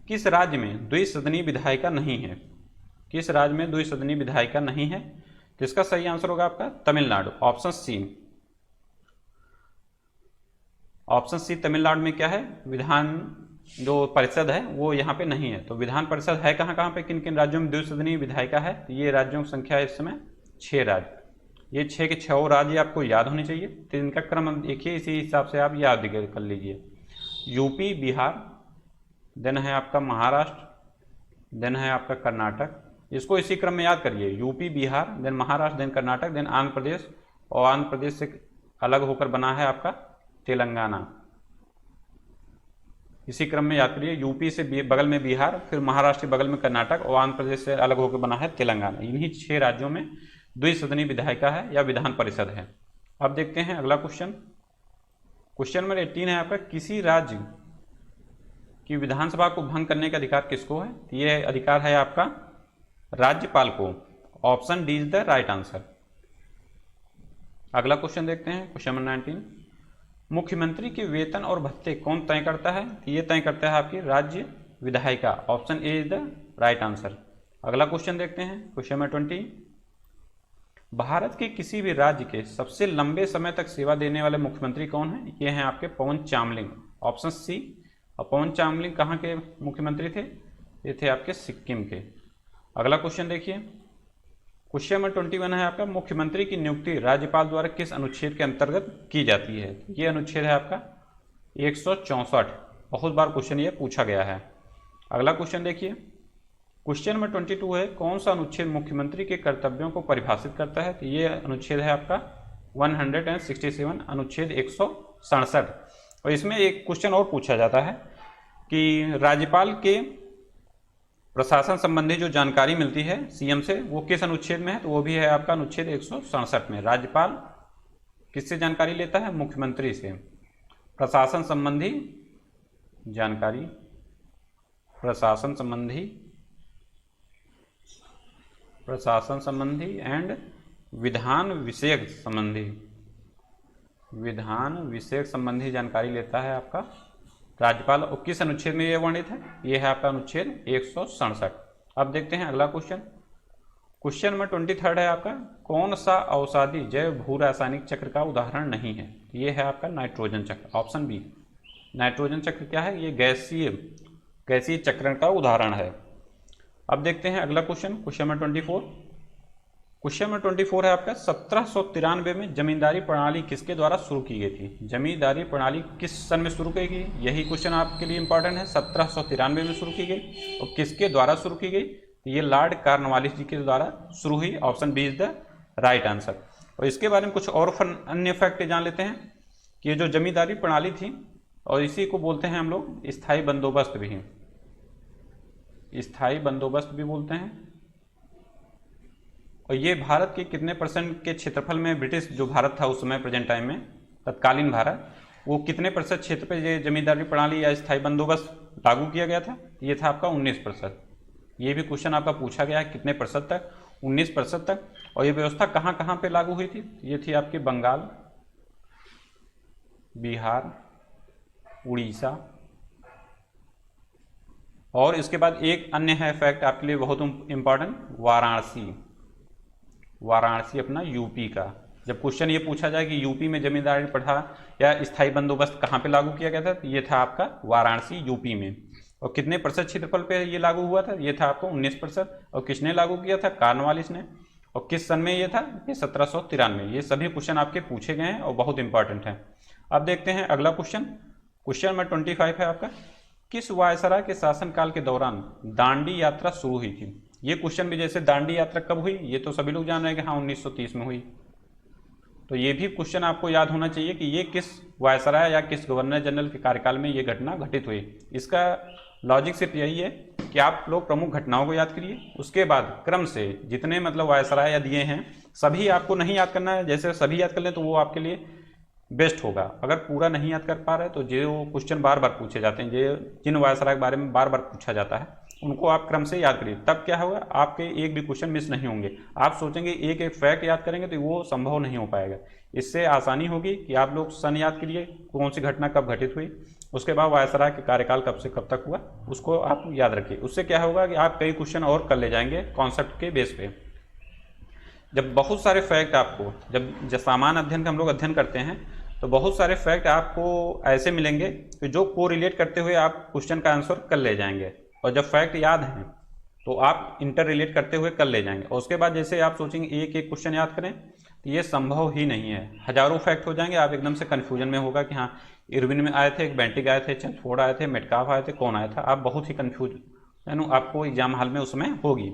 किस राज्य में द्विसदनीय विधायिका नहीं है? किस राज्य में द्विसदनीय विधायिका नहीं है? तो इसका सही आंसर होगा आपका Tamil Nadu, option C. Option C Tamil Nadu में क्या है, विधान जो परिषद है वो यहाँ पे नहीं है। तो विधान परिषद है कहाँ कहाँ पे, किन किन राज्यों में द्विसदनीय विधायिका है? तो ये राज्यों की संख्या है इस समय 6 राज्य। ये 6 के 6 राज्य आपको याद होने चाहिए, तो इनका क्रम देखिए, इसी हिसाब से आप याद कर लीजिए। यूपी, बिहार, देन है आपका महाराष्ट्र, देन है आपका कर्नाटक। इसको इसी क्रम में याद करिए, UP, Bihar, then Maharashtra, then Karnataka, then Andhra Pradesh, और आंध्र प्रदेश से अलग होकर बना है आपका तेलंगाना। इसी क्रम में याद करिए, यूपी से बगल में बिहार, फिर महाराष्ट्र के बगल में कर्नाटक, और आंध्र प्रदेश से अलग होकर बना है तेलंगाना। इन्हीं 6 राज्यों में द्विसदनीय विधायिका है या विधान परिषद है। अब देखते हैं अगला क्वेश्चन। क्वेश्चन नंबर 18 है आपका, किसी राज्य की विधानसभा को भंग करने का अधिकार किसको है? ये अधिकार है आपका राज्यपाल को। Option D is the right answer. अगला क्वेश्चन देखते हैं क्वेश्चन नंबर 19। मुख्यमंत्री के वेतन और भत्ते कौन तय करता है? ये तय करता है आपकी राज्य विधायिका। Option A is the right answer. अगला क्वेश्चन देखते हैं क्वेश्चन नंबर 20। भारत के किसी भी राज्य के सबसे लंबे समय तक सेवा देने वाले मुख्यमंत्री कौन है? ये हैं आपके पवन चामलिंग, ऑप्शन सी। और पवन चामलिंग कहाँ के मुख्यमंत्री थे? ये थे आपके सिक्किम के। अगला क्वेश्चन देखिए, क्वेश्चन नंबर 21 है आपका, मुख्यमंत्री की नियुक्ति राज्यपाल द्वारा किस अनुच्छेद के अंतर्गत की जाती है? ये अनुच्छेद है आपका 164। बहुत बार क्वेश्चन ये पूछा गया है। अगला क्वेश्चन देखिए, क्वेश्चन नंबर 22 है, कौन सा अनुच्छेद मुख्यमंत्री के कर्तव्यों को परिभाषित करता है? तो ये अनुच्छेद है आपका 167, अनुच्छेद 167। और इसमें एक क्वेश्चन और पूछा जाता है कि राज्यपाल के प्रशासन संबंधी जो जानकारी मिलती है सीएम से, वो किस अनुच्छेद में है? तो वो भी है आपका अनुच्छेद 167 में। राज्यपाल किससे जानकारी लेता है? मुख्यमंत्री से। प्रशासन संबंधी जानकारी, प्रशासन संबंधी एंड विधान विषयक संबंधी जानकारी लेता है आपका राज्यपाल। और किस अनुच्छेद में यह वर्णित है? यह है आपका अनुच्छेद 167। अब देखते हैं अगला क्वेश्चन। क्वेश्चन नंबर 23 है आपका, कौन सा औषधि जैव भू रासायनिक चक्र का उदाहरण नहीं है? यह है आपका नाइट्रोजन चक्र, ऑप्शन बी। नाइट्रोजन चक्र क्या है? ये गैसीय चक्रण का उदाहरण है। अब देखते हैं अगला question, question number 24। Question number 24 है आपका 1793 में जमींदारी प्रणाली किसके द्वारा शुरू की गई थी? जमींदारी प्रणाली किस सन में शुरू की गई? यही क्वेश्चन आपके लिए इंपॉर्टेंट है। 1793 में शुरू की गई और किसके द्वारा शुरू की गई? ये लॉर्ड कॉर्नवालिस जी के द्वारा शुरू हुई। Option B is the right answer. और इसके बारे में कुछ और अन्य फैक्ट जान लेते हैं कि ये जो जमींदारी प्रणाली थी, और इसी को बोलते हैं हम लोग स्थायी बंदोबस्त भी, स्थायी बंदोबस्त भी बोलते हैं। और ये भारत के कितने % के क्षेत्रफल में, ब्रिटिश जो भारत था उस समय प्रेजेंट टाइम में, तत्कालीन भारत, वो कितने % क्षेत्र पे ये जमींदारी प्रणाली या स्थायी बंदोबस्त लागू किया गया था? ये था आपका 19%। ये भी क्वेश्चन आपका पूछा गया है, कितने % तक? 19% तक। और ये व्यवस्था कहाँ कहाँ पे लागू हुई थी? ये थी आपकी बंगाल, बिहार, उड़ीसा, और इसके बाद एक अन्य है फैक्ट आपके लिए बहुत इंपॉर्टेंट, वाराणसी। वाराणसी अपना यूपी का। जब क्वेश्चन ये पूछा जाए कि यूपी में जमींदारी प्रथा या स्थायी बंदोबस्त कहाँ पे लागू किया गया था, तो ये था आपका वाराणसी यूपी में। और कितने % क्षेत्रफल पे ये लागू हुआ था? ये था आपको 19%। और किसने लागू किया था? कॉर्नवालिस ने। और किस सन में ये था? ये 1793। ये सभी क्वेश्चन आपके पूछे गए हैं और बहुत इंपॉर्टेंट है। अब देखते हैं अगला क्वेश्चन। क्वेश्चन नंबर 25 है आपका, किस वायसराय के शासनकाल के दौरान दांडी यात्रा शुरू हुई थी? ये क्वेश्चन भी, जैसे दांडी यात्रा कब हुई ये तो सभी लोग जान रहे हैं कि हाँ 1930 में हुई। तो ये भी क्वेश्चन आपको याद होना चाहिए कि ये किस वायसराय या किस गवर्नर जनरल के कार्यकाल में ये घटना घटित हुई। इसका लॉजिक सिर्फ यही है कि आप लोग प्रमुख घटनाओं को याद करिए, उसके बाद क्रम से जितने मतलब वायसराय या दिए हैं सभी आपको नहीं याद करना है। जैसे सभी याद कर लें तो वो आपके लिए बेस्ट होगा। अगर पूरा नहीं याद कर पा रहे तो जो क्वेश्चन बार बार पूछे जाते हैं, जिन वायसराय के बारे में बार बार पूछा जाता है, उनको आप क्रम से याद करिए। तब क्या होगा, आपके एक भी क्वेश्चन मिस नहीं होंगे। आप सोचेंगे एक एक फैक्ट याद करेंगे तो वो संभव नहीं हो पाएगा। इससे आसानी होगी कि आप लोग सन याद करिए, कौन सी घटना कब घटित हुई, उसके बाद वायसराय के कार्यकाल कब से कब तक हुआ, उसको आप याद रखिए। उससे क्या होगा कि आप कई क्वेश्चन और कर ले जाएंगे कॉन्सेप्ट के बेस पे। जब बहुत सारे फैक्ट आपको, जब सामान्य अध्ययन का हम लोग अध्ययन करते हैं तो बहुत सारे फैक्ट आपको ऐसे मिलेंगे कि जो को रिलेट करते हुए आप क्वेश्चन का आंसर कर ले जाएंगे। और जब फैक्ट याद हैं तो आप इंटर रिलेट करते हुए कर ले जाएंगे। और उसके बाद जैसे आप सोचेंगे एक एक क्वेश्चन याद करें तो ये संभव ही नहीं है। हजारों फैक्ट हो जाएंगे, आप एकदम से कन्फ्यूजन में होगा कि हाँ इरविन में आए थे, बेंटिक आए थे, चैमफोर्ड आए थे, मेटकाफ आए थे, कौन आया था। आप बहुत ही कन्फ्यूज आपको एग्जाम हॉल में उस समय होगी।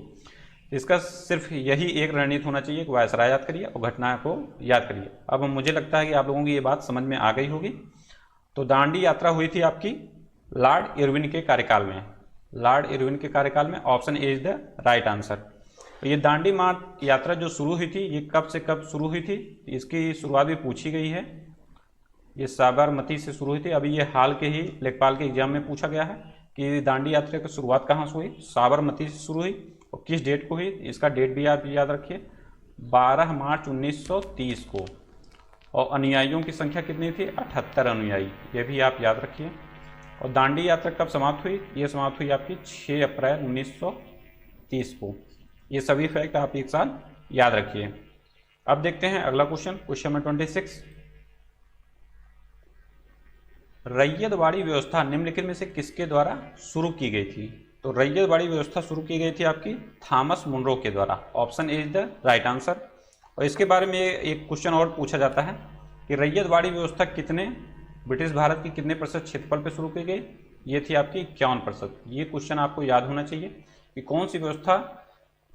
इसका सिर्फ यही एक रणनीति होना चाहिए कि वायसराय याद करिए और घटना को याद करिए। अब मुझे लगता है कि आप लोगों की ये बात समझ में आ गई होगी। तो दांडी यात्रा हुई थी आपकी लॉर्ड इरविन के कार्यकाल में। लॉर्ड इरविन के कार्यकाल में, option A is the right answer. तो ये दांडी मार्च यात्रा जो शुरू हुई थी ये कब से कब शुरू हुई थी, इसकी शुरुआत भी पूछी गई है। ये साबरमती से शुरू हुई थी। अभी ये हाल के ही लेखपाल के एग्जाम में पूछा गया है कि दांडी यात्रा की शुरुआत कहाँ से हुई। साबरमती से शुरू हुई और किस डेट को हुई, इसका डेट भी आप याद रखिए, 12 मार्च 1930 को। और अनुयायियों की संख्या कितनी थी? 78 अनुयायी, ये भी आप याद रखिए। और दांडी यात्रा कब समाप्त हुई? ये समाप्त हुई आपकी 6 अप्रैल 1930 को। ये सभी फैक्ट आप एक साथ याद रखिए। अब देखते हैं अगला क्वेश्चन, क्वेश्चन नंबर 26। रैयतवाड़ी व्यवस्था निम्नलिखित में से किसके द्वारा शुरू की गई थी? तो रैयतवाड़ी व्यवस्था शुरू की गई थी आपकी थॉमस मुनरो के द्वारा। Option A is the right answer. और इसके बारे में एक क्वेश्चन और पूछा जाता है कि रैयतवाड़ी व्यवस्था कितने, ब्रिटिश भारत की कितने % क्षेत्रफल पर शुरू की गई? ये थी आपकी 51%। ये क्वेश्चन आपको याद होना चाहिए कि कौन सी व्यवस्था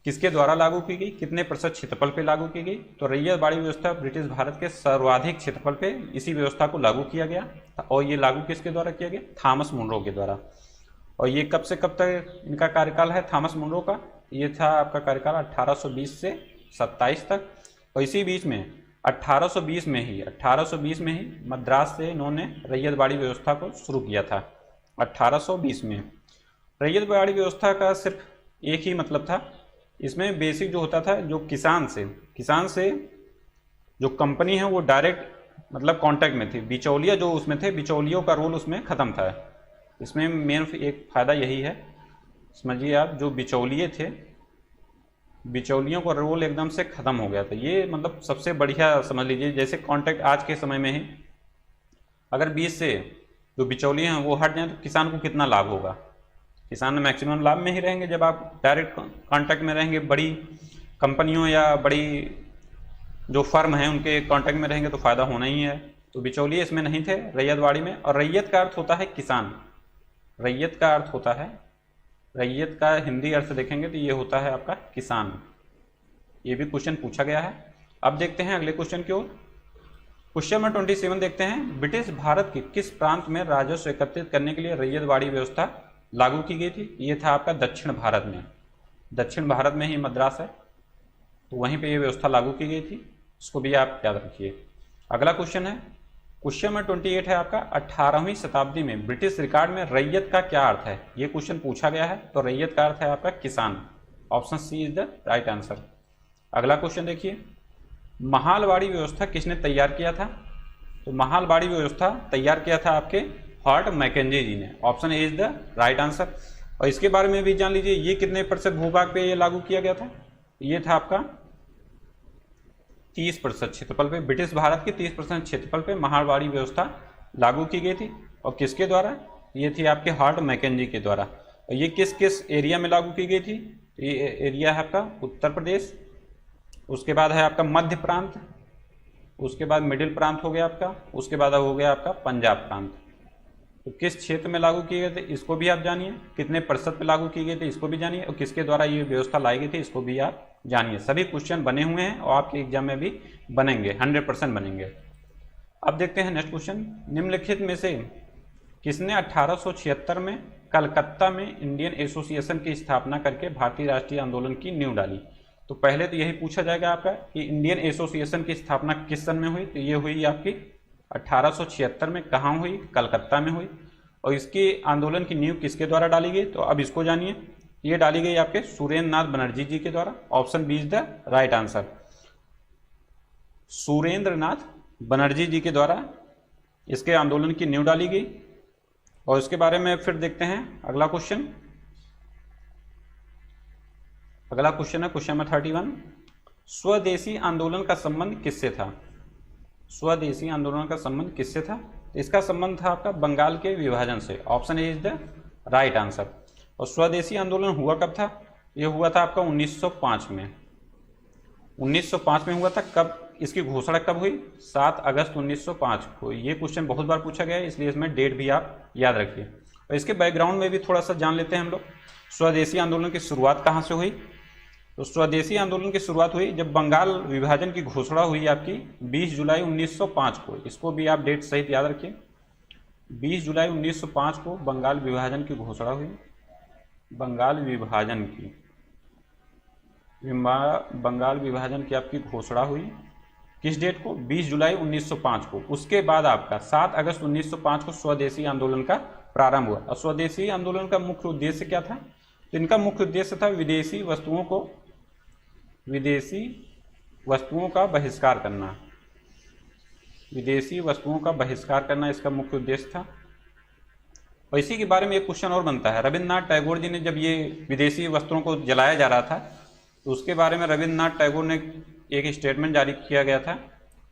किसके द्वारा लागू की गई, कितने % क्षेत्रफल पे लागू की गई। तो रैयतवाड़ी व्यवस्था ब्रिटिश भारत के सर्वाधिक क्षेत्रफल पे इसी व्यवस्था को लागू किया गया। और ये लागू किसके द्वारा किया गया? थॉमस मुनरो के द्वारा। और ये कब से कब तक इनका कार्यकाल है थॉमस मुनरो का? ये था आपका कार्यकाल 1820 से 27 तक। और इसी बीच में 1820 में ही मद्रास से इन्होंने रैयतवाड़ी व्यवस्था को शुरू किया था। 1820 में रैयतवाड़ी व्यवस्था का सिर्फ एक ही मतलब था, इसमें बेसिक जो होता था, जो किसान से जो कंपनी है वो डायरेक्ट मतलब कांटेक्ट में थी। बिचौलिया जो उसमें थे, बिचौलियों का रोल उसमें ख़त्म था। इसमें मेन एक फ़ायदा यही है, समझिए आप, जो बिचौलिए थे, बिचौलियों का रोल एकदम से ख़त्म हो गया था। ये मतलब सबसे बढ़िया समझ लीजिए। जैसे कांटेक्ट आज के समय में ही अगर बीच से जो बिचौलिए हैं वो हट जाएं तो किसान को कितना लाभ होगा? किसान मैक्सिमम लाभ में ही रहेंगे जब आप डायरेक्ट कांटेक्ट में रहेंगे बड़ी कंपनियों या बड़ी जो फर्म है उनके कांटेक्ट में रहेंगे तो फ़ायदा होना ही है। तो बिचौलिए इसमें नहीं थे रैयतवाड़ी में। और रैयत का अर्थ होता है किसान। रैयत का अर्थ होता है, रैयत का हिंदी अर्थ देखेंगे तो ये होता है आपका किसान। ये भी क्वेश्चन पूछा गया है। अब देखते हैं अगले क्वेश्चन की ओर। क्वेश्चन नंबर 27 देखते हैं। ब्रिटिश भारत के किस प्रांत में राजस्व एकत्रित करने के लिए रैयतवाड़ी व्यवस्था लागू की गई थी? ये था आपका दक्षिण भारत में। दक्षिण भारत में ही मद्रास है, तो वहीं पे ये व्यवस्था लागू की गई थी। इसको भी आप याद रखिए। अगला क्वेश्चन है, क्वेश्चन नंबर 28 है आपका। 18वीं शताब्दी में ब्रिटिश रिकॉर्ड में रैयत का क्या अर्थ है? ये क्वेश्चन पूछा गया है। तो रैयत का अर्थ है आपका किसान। Option C is the right answer. अगला क्वेश्चन देखिए, महालवाड़ी व्यवस्था किसने तैयार किया था? तो महालवाड़ी व्यवस्था तैयार किया था आपके हॉर्ट मैकेंजी जी ने। Option A is the right answer. और इसके बारे में भी जान लीजिए, ये कितने प्रतिशत भूभाग पे ये लागू किया गया था? ये था आपका 30% क्षेत्रफल पे। ब्रिटिश भारत के 30% क्षेत्रफल पे महालवाड़ी व्यवस्था लागू की गई थी। और किसके द्वारा? ये थी आपके हॉर्ट मैकेंजी के द्वारा। और ये किस किस एरिया में लागू की गई थी? ये एरिया है आपका उत्तर प्रदेश, उसके बाद है आपका मध्य प्रांत, उसके बाद मिडिल प्रांत हो गया आपका, उसके बाद हो गया आपका पंजाब प्रांत। तो किस क्षेत्र में लागू किए गए थे इसको भी आप जानिए, कितने प्रतिशत पे लागू किए गए थे इसको भी जानिए, और किसके द्वारा ये व्यवस्था लाई गई थी इसको भी आप जानिए। सभी क्वेश्चन बने हुए हैं और आपके एग्जाम में भी बनेंगे, 100% बनेंगे। अब देखते हैं नेक्स्ट क्वेश्चन। निम्नलिखित में से किसने 1876 में कलकत्ता में इंडियन एसोसिएशन की स्थापना करके भारतीय राष्ट्रीय आंदोलन की नींव डाली? तो पहले तो यही पूछा जाएगा आपका कि इंडियन एसोसिएशन की स्थापना किस सन में हुई? तो ये हुई आपकी 1876 में। कहाँ हुई? कलकत्ता में हुई। और इसकी आंदोलन की नींव किसके द्वारा डाली गई? तो अब इसको जानिए। ये डाली गई आपके सुरेंद्र नाथ बनर्जी जी के द्वारा। Option B is the right answer. Surendra Nath Banerjee ji के द्वारा इसके आंदोलन की नींव डाली गई। और इसके बारे में फिर देखते हैं अगला क्वेश्चन। अगला क्वेश्चन है क्वेश्चन नंबर 31। स्वदेशी आंदोलन का संबंध किससे था? स्वदेशी आंदोलन का संबंध किससे था? इसका संबंध था आपका बंगाल के विभाजन से। Option A is the right answer. और स्वदेशी आंदोलन हुआ कब था? यह हुआ था आपका 1905 में। 1905 में हुआ था। कब? इसकी घोषणा कब हुई? 7 अगस्त 1905 को। ये क्वेश्चन बहुत बार पूछा गया है, इसलिए इसमें डेट भी आप याद रखिए। और इसके बैकग्राउंड में भी थोड़ा सा जान लेते हैं हम लोग। स्वदेशी आंदोलन की शुरुआत कहाँ से हुई? तो स्वदेशी आंदोलन की शुरुआत हुई जब बंगाल विभाजन की घोषणा हुई आपकी 20 जुलाई 1905 को। इसको भी आप डेट सहित याद रखिए। 20 जुलाई 1905 को बंगाल विभाजन की घोषणा हुई। बंगाल विभाजन की आपकी घोषणा हुई किस डेट को? 20 जुलाई 1905 को। उसके बाद आपका 7 अगस्त 1905 को स्वदेशी आंदोलन का प्रारंभ हुआ। और स्वदेशी आंदोलन का मुख्य उद्देश्य क्या था? तो इनका मुख्य उद्देश्य था विदेशी वस्तुओं का बहिष्कार करना। विदेशी वस्तुओं का बहिष्कार करना इसका मुख्य उद्देश्य था। और इसी के बारे में एक क्वेश्चन और बनता है। रविन्द्रनाथ टैगोर जी ने जब ये विदेशी वस्त्रों को जलाया जा रहा था तो उसके बारे में रविन्द्रनाथ टैगोर ने एक स्टेटमेंट जारी किया गया था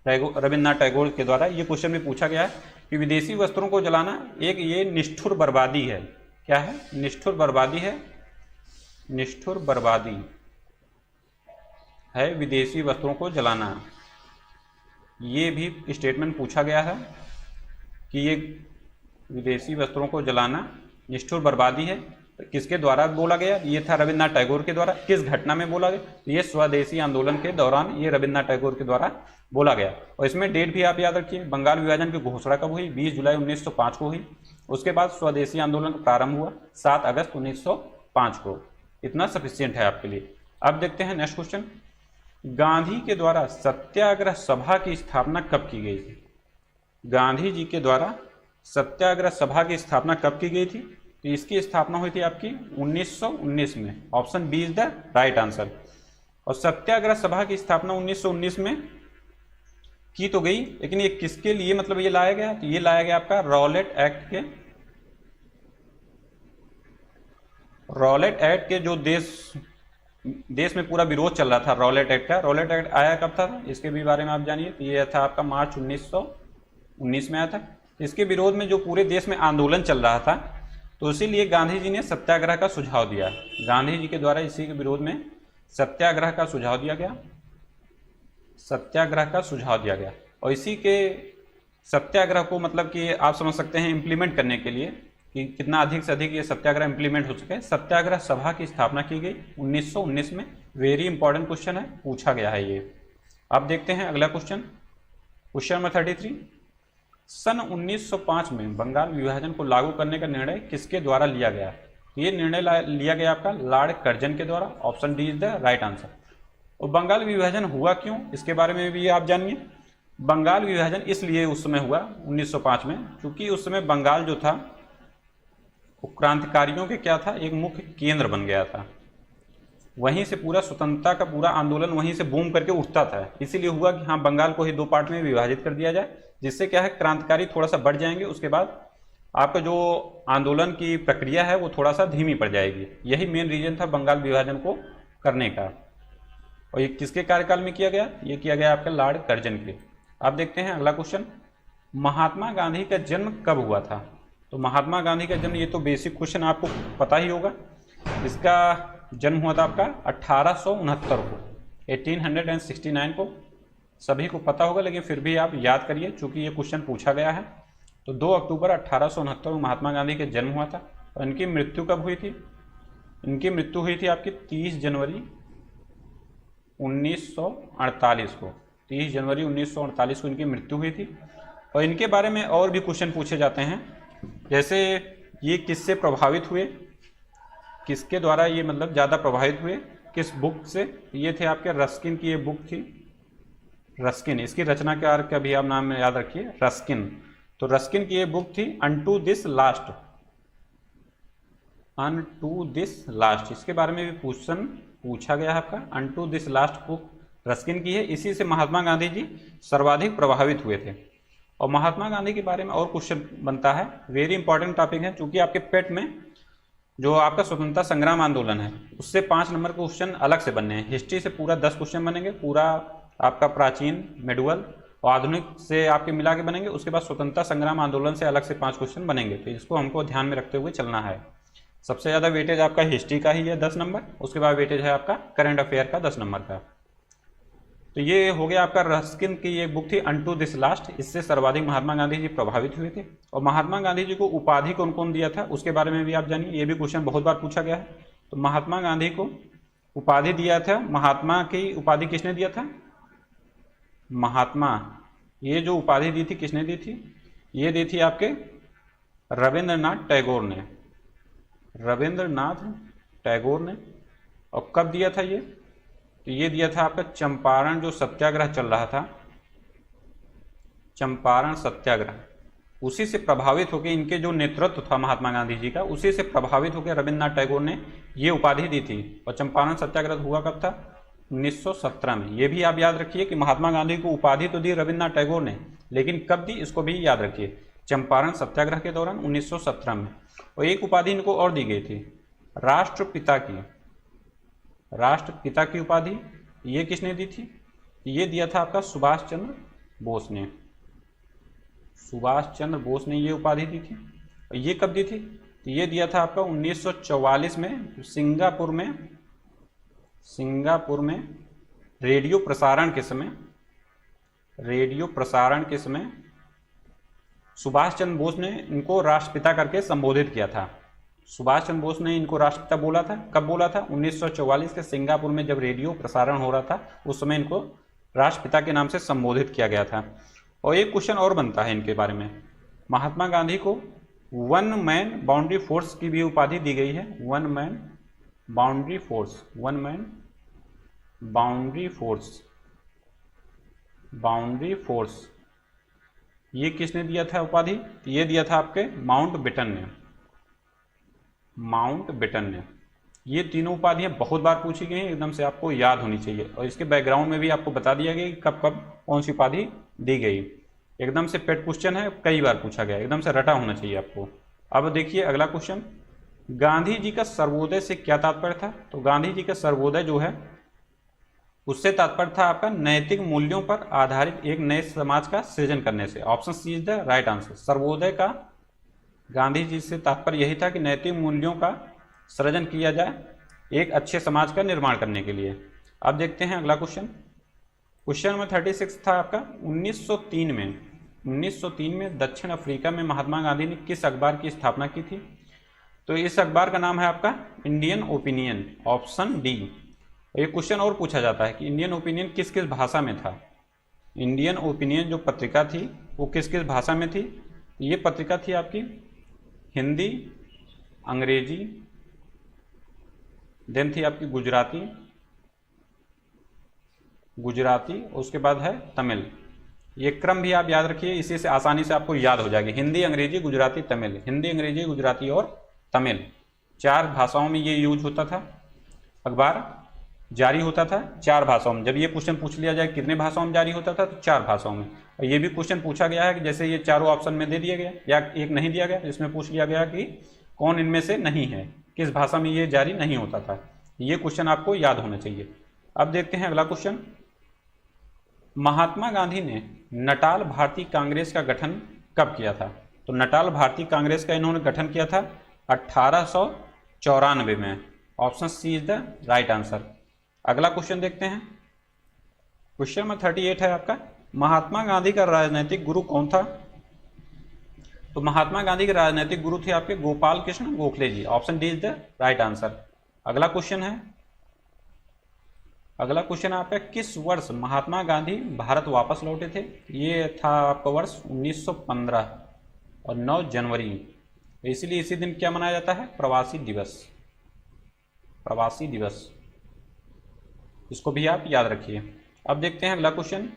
रविन्द्रनाथ टैगोर के द्वारा। ये क्वेश्चन भी पूछा गया है कि विदेशी वस्त्रों को जलाना एक ये निष्ठुर बर्बादी है। क्या है? निष्ठुर बर्बादी है। निष्ठुर बर्बादी है विदेशी वस्त्रों को जलाना। ये भी स्टेटमेंट पूछा गया है कि ये विदेशी वस्त्रों को जलाना निष्ठुर बर्बादी है। तो किसके द्वारा बोला गया? ये था रविन्द्रनाथ टैगोर के द्वारा। किस घटना में बोला गया? ये स्वदेशी आंदोलन के दौरान ये रविन्द्रनाथ टैगोर के द्वारा बोला गया। और इसमें डेट भी आप याद रखिए। बंगाल विभाजन की घोषणा कब हुई? 20 जुलाई 1905 को हुई। उसके बाद स्वदेशी आंदोलन का प्रारंभ हुआ 7 अगस्त 1905 को। इतना सफिशियंट है आपके लिए। अब देखते हैं नेक्स्ट क्वेश्चन। गांधी के द्वारा सत्याग्रह सभा की स्थापना कब की गई थी? गांधी जी के द्वारा सत्याग्रह सभा की स्थापना कब की गई थी? तो इसकी स्थापना हुई थी आपकी 1919 में। Option B is the right answer. और सत्याग्रह सभा की स्थापना 1919 में की तो गई, लेकिन ये किसके लिए मतलब ये लाया गया? तो ये लाया गया आपका रॉलेट एक्ट के जो देश में पूरा विरोध चल रहा था रॉलेट एक्ट का। रॉलेट एक्ट आया कब था? इसके भी बारे में आप जानिए। तो ये था आपका मार्च 1919 में आया था। इसके विरोध में जो पूरे देश में आंदोलन चल रहा था, तो इसीलिए गांधी जी ने सत्याग्रह का सुझाव दिया। गांधी जी के द्वारा इसी के विरोध में सत्याग्रह का सुझाव दिया गया, सत्याग्रह का सुझाव दिया गया। और इसी के सत्याग्रह को मतलब कि आप समझ सकते हैं इम्प्लीमेंट करने के लिए कि कितना अधिक से अधिक ये सत्याग्रह इम्प्लीमेंट हो सके, सत्याग्रह सभा की स्थापना की गई 1919 में। वेरी इंपॉर्टेंट क्वेश्चन है, पूछा गया है ये। अब देखते हैं अगला क्वेश्चन, क्वेश्चन नंबर 33। सन 1905 में बंगाल विभाजन को लागू करने का निर्णय किसके द्वारा लिया गया? ये निर्णय लिया गया आपका लॉर्ड कर्जन के द्वारा। Option D is the right answer. और बंगाल विभाजन हुआ क्यों, इसके बारे में भी आप जानिए। बंगाल विभाजन इसलिए उस समय हुआ 1905 में, क्योंकि उस समय बंगाल जो था वो क्रांतिकारियों के क्या था, एक मुख्य केंद्र बन गया था। वहीं से पूरा स्वतंत्रता का पूरा आंदोलन वहीं से बूम करके उठता था। इसीलिए हुआ कि हाँ, बंगाल को ही 2 पार्ट में विभाजित कर दिया जाए, जिससे क्या है क्रांतिकारी थोड़ा सा बढ़ जाएंगे। उसके बाद आपका जो आंदोलन की प्रक्रिया है वो थोड़ा सा धीमी पड़ जाएगी। यही मेन रीजन था बंगाल विभाजन को करने का। और ये किसके कार्यकाल में किया गया? ये किया गया आपके लॉर्ड कर्जन के। अब देखते हैं अगला क्वेश्चन, महात्मा गांधी का जन्म कब हुआ था? तो महात्मा गांधी का जन्म, ये तो बेसिक क्वेश्चन आपको पता ही होगा। इसका जन्म हुआ था आपका 1869 को, 1869 को। सभी को पता होगा, लेकिन फिर भी आप याद करिए चूंकि ये क्वेश्चन पूछा गया है। तो 2 अक्टूबर 1869 को महात्मा गांधी का जन्म हुआ था। और इनकी मृत्यु कब हुई थी? इनकी मृत्यु हुई थी आपकी 30 जनवरी 1948 को। 30 जनवरी 1948 को इनकी मृत्यु हुई थी। और इनके बारे में और भी क्वेश्चन पूछे जाते हैं, जैसे ये किससे प्रभावित हुए, किसके द्वारा ये मतलब ज़्यादा प्रभावित हुए, किस बुक से? ये थे आपके रस्किन की ये बुक थी, रस्किन। इसकी रचनाकार का भी आप नाम याद रखिए, रस्किन। तो रस्किन की ये बुक थी unto this last, unto this last. इसके बारे में भी क्वेश्चन पूछा गया है आपका। Unto this last book Ruskin की है। इसी से महात्मा गांधी जी सर्वाधिक प्रभावित हुए थे। और महात्मा गांधी के बारे में और क्वेश्चन बनता है, वेरी इंपॉर्टेंट टॉपिक है, क्योंकि आपके पेट में जो आपका स्वतंत्रता संग्राम आंदोलन है उससे 5 नंबर के क्वेश्चन अलग से बनने हैं। हिस्ट्री से पूरा 10 क्वेश्चन बनेंगे, पूरा आपका प्राचीन, मेडुअल और आधुनिक से आपके मिला के बनेंगे। उसके बाद स्वतंत्रता संग्राम आंदोलन से अलग से 5 क्वेश्चन बनेंगे। तो इसको हमको ध्यान में रखते हुए चलना है। सबसे ज़्यादा वेटेज आपका हिस्ट्री का ही है 10 नंबर, उसके बाद वेटेज है आपका करंट अफेयर का 10 नंबर का। तो ये हो गया आपका रस्किन की एक बुक थी अनटू दिस लास्ट। इससे सर्वाधिक महात्मा गांधी जी प्रभावित हुए थे। और महात्मा गांधी जी को उपाधि कौन कौन दिया था उसके बारे में भी आप जानिए, ये भी क्वेश्चन बहुत बार पूछा गया है। तो महात्मा गांधी को उपाधि दिया था, महात्मा की उपाधि किसने दिया था? महात्मा, ये जो उपाधि दी थी किसने दी थी? ये दी थी आपके रविंद्रनाथ टैगोर ने, रविंद्रनाथ टैगोर ने। और कब दिया था ये? तो ये दिया था आपका चंपारण जो सत्याग्रह चल रहा था, चंपारण सत्याग्रह, उसी से प्रभावित होकर इनके जो नेतृत्व था महात्मा गांधी जी का, उसी से प्रभावित होकर रविंद्रनाथ टैगोर ने ये उपाधि दी थी। और चंपारण सत्याग्रह हुआ कब था? 1917 में। ये भी आप याद रखिए कि महात्मा गांधी को उपाधि तो दी रविंद्रनाथ टैगोर ने, लेकिन कब दी इसको भी याद रखिए, चंपारण सत्याग्रह के दौरान 1917 में। और एक उपाधि इनको और दी गई थी, राष्ट्रपिता की, राष्ट्रपिता की उपाधि। ये किसने दी थी? ये दिया था आपका सुभाष चंद्र बोस ने, सुभाष चंद्र बोस ने ये उपाधि दी थी। और ये कब दी थी? तो ये दिया था आपका 1944 में सिंगापुर में रेडियो प्रसारण के समय, रेडियो प्रसारण के समय सुभाष चंद्र बोस ने इनको राष्ट्रपिता करके संबोधित किया था। सुभाष चंद्र बोस ने इनको राष्ट्रपिता बोला था। कब बोला था? 1944 के सिंगापुर में जब रेडियो प्रसारण हो रहा था उस समय इनको राष्ट्रपिता के नाम से संबोधित किया गया था। और एक क्वेश्चन और बनता है इनके बारे में, महात्मा गांधी को 1 मैन बाउंड्री फोर्स की भी उपाधि दी गई है। 1 man boundary force, 1 man boundary force, boundary force, ये किसने दिया था उपाधि? ये दिया था आपके माउंट बेटन ने, माउंट बेटन ने। ये तीनों उपाधियां बहुत बार पूछी गई हैं, एकदम से आपको याद होनी चाहिए। और इसके बैकग्राउंड में भी आपको बता दिया गया कि कब कब कौन सी उपाधि दी गई। एकदम से पेट क्वेश्चन है, कई बार पूछा गया, एकदम से रटा होना चाहिए आपको। अब देखिए अगला क्वेश्चन, गांधी जी का सर्वोदय से क्या तात्पर्य था? तो गांधी जी का सर्वोदय जो है उससे तात्पर्य था आपका नैतिक मूल्यों पर आधारित एक नए समाज का सृजन करने से। Option C is the right answer. Sarvodaya का गांधी जी से तात्पर्य यही था कि नैतिक मूल्यों का सृजन किया जाए एक अच्छे समाज का निर्माण करने के लिए। अब देखते हैं अगला क्वेश्चन। क्वेश्चन नंबर 36 था आपका 1903 में दक्षिण अफ्रीका में महात्मा गांधी ने किस अखबार की स्थापना की थी? तो इस अखबार का नाम है आपका इंडियन ओपिनियन, ऑप्शन डी। एक क्वेश्चन और पूछा जाता है कि इंडियन ओपिनियन किस किस भाषा में था। इंडियन ओपिनियन जो पत्रिका थी वो किस किस भाषा में थी? ये पत्रिका थी आपकी हिंदी, अंग्रेजी, देन थी आपकी गुजराती, उसके बाद है तमिल। ये क्रम भी आप याद रखिए, इसी से आसानी से आपको याद हो जाएगी। हिंदी, अंग्रेजी, गुजराती, तमिल। हिंदी, अंग्रेजी, गुजराती और तमिल 4 भाषाओं में ये यूज होता था। अखबार जारी होता था 4 भाषाओं में। जब ये क्वेश्चन पूछ लिया जाए कितने भाषाओं में जारी होता था, तो 4 भाषाओं में। और ये भी क्वेश्चन पूछा गया है कि जैसे ये चारों ऑप्शन में दे दिया गया या एक नहीं दिया गया, इसमें पूछ लिया गया कि कौन इनमें से नहीं है, किस भाषा में ये जारी नहीं होता था। ये क्वेश्चन आपको याद होना चाहिए। अब देखते हैं अगला क्वेश्चन। महात्मा गांधी ने नटाल भारतीय कांग्रेस का गठन कब किया था? तो नटाल भारतीय कांग्रेस का इन्होंने गठन किया था 1894 में। Option C is the right answer. अगला क्वेश्चन देखते हैं। क्वेश्चन नंबर 38 है आपका, महात्मा गांधी का राजनैतिक गुरु कौन था? तो महात्मा गांधी के राजनैतिक गुरु थे आपके Gopal Krishna Gokhale ji. Option D is the right answer. अगला क्वेश्चन है, अगला क्वेश्चन आपका, किस वर्ष महात्मा गांधी भारत वापस लौटे थे? ये था आपका वर्ष 1915 और 9 जनवरी। इसलिए इसी दिन क्या मनाया जाता है? प्रवासी दिवस। प्रवासी दिवस, इसको भी आप याद रखिए। अब देखते हैं अगला क्वेश्चन।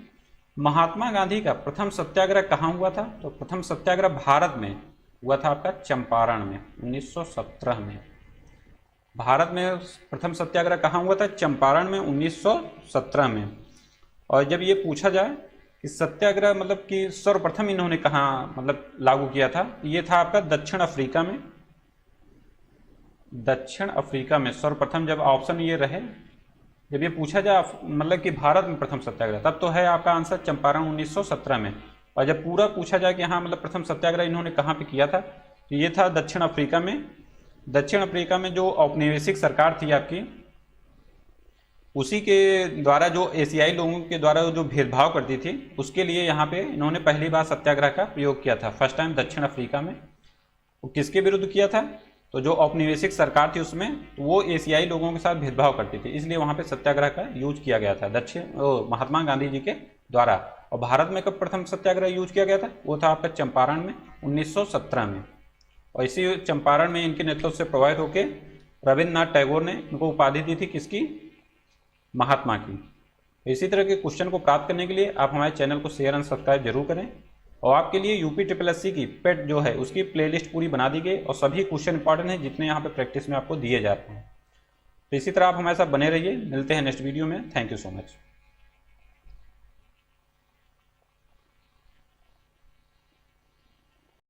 महात्मा गांधी का प्रथम सत्याग्रह कहाँ हुआ था? तो प्रथम सत्याग्रह भारत में हुआ था आपका चंपारण में 1917 में। भारत में प्रथम सत्याग्रह कहाँ हुआ था? चंपारण में 1917 में। और जब ये पूछा जाए कि सत्याग्रह मतलब कि सर्वप्रथम इन्होंने कहाँ मतलब लागू किया था, ये था आपका दक्षिण अफ्रीका में। दक्षिण अफ्रीका में सर्वप्रथम जब ऑप्शन ये रहे, जब ये पूछा जाए मतलब कि भारत में प्रथम सत्याग्रह, तब तो है आपका आंसर चंपारण 1917 में। और जब पूरा पूछा जाए कि हाँ मतलब प्रथम सत्याग्रह इन्होंने कहाँ पे किया था, तो ये था दक्षिण अफ्रीका में। दक्षिण अफ्रीका में जो औपनिवेशिक सरकार थी आपकी, उसी के द्वारा जो एशियाई लोगों के द्वारा जो भेदभाव करती थी, उसके लिए यहाँ पे इन्होंने पहली बार सत्याग्रह का प्रयोग किया था, फर्स्ट टाइम दक्षिण अफ्रीका में। वो किसके विरुद्ध किया था? तो जो औपनिवेशिक सरकार थी उसमें, वो एशियाई लोगों के साथ भेदभाव करती थी, इसलिए वहाँ पे सत्याग्रह का यूज किया गया था महात्मा गांधी जी के द्वारा। और भारत में कब प्रथम सत्याग्रह यूज किया गया था? वो था आपका चंपारण में 1917 में। और इसी चंपारण में इनके नेतृत्व से प्रभावित होकर रविन्द्रनाथ टैगोर ने इनको उपाधि दी थी, किसकी? महात्मा की। इसी तरह के क्वेश्चन को प्राप्त करने के लिए आप हमारे चैनल को शेयर एंड सब्सक्राइब जरूर करें। और आपके लिए UPSSC की पेट जो है उसकी प्लेलिस्ट पूरी बना दी गई और सभी क्वेश्चन इंपॉर्टेंट हैं जितने यहाँ पे प्रैक्टिस में आपको दिए जाते हैं। तो इसी तरह आप हमारे साथ बने रहिए। मिलते हैं नेक्स्ट वीडियो में। Thank you so much.